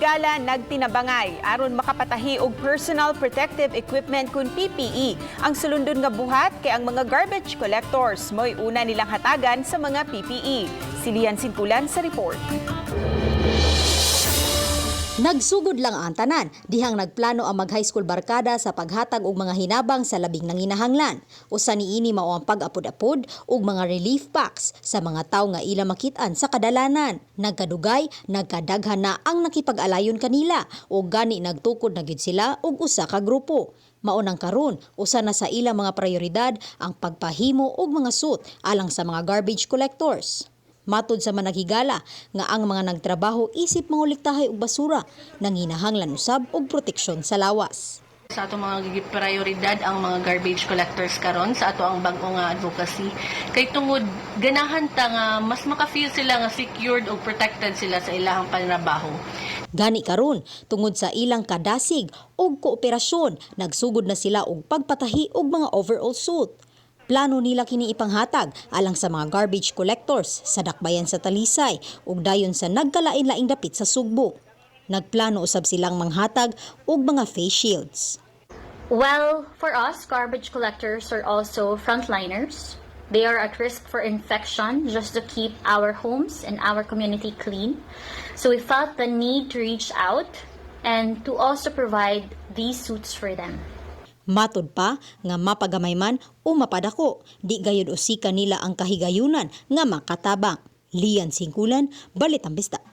higala nagtinabangay aron makapatahi og personal protective equipment kun PPE. Ang sulundon nga buhat kay ang mga garbage collectors mo'y una nilang hatagan sa mga PPE. Si Lian Sinpulan sa report. Nagsugod lang ang tanan, dihang nagplano ang mag-high school barkada sa paghatag og mga hinabang sa labing nanginahanglan. Usa niini mao ang pag-apod-apod og mga relief packs sa mga tawo nga ila makit-an sa kadalanan. Nagkadugay, nagkadaghan na ang nakipag-alayon kanila o gani nagtukod na gyud sila og usa ka grupo. Maunang karon, usa na sa ilang mga prioridad ang pagpahimo og mga suit alang sa mga garbage collectors. Matod sa managhigala nga ang mga nagtrabaho isip mangolektahay og basura nanginahanglan usab og proteksyon sa lawas. Sa ato mga prioridad ang mga garbage collectors karon sa ato ang bag-o nga advocacy kay tungod ganahan ta nga mas maka-feel sila nga secured o protected sila sa ilahang panrabaho. Gani karon tungod sa ilang kadasig og kooperasyon nagsugod na sila og pagpatahi og mga overall suit. Plano nila kini ipanghatag alang sa mga garbage collectors sa dakbayan sa Talisay ug dayon sa nagkalain-laing dapit sa Sugbo. Nagplano usab silang manghatag og mga face shields. Well, for us, garbage collectors are also frontliners. They are at risk for infection just to keep our homes and our community clean. So we felt the need to reach out and to also provide these suits for them. Matod pa nga mapagamay man o mapadako, di gayud usika nila ang kahigayunan nga makatabang. Lian Singkulan, Balitang Bista.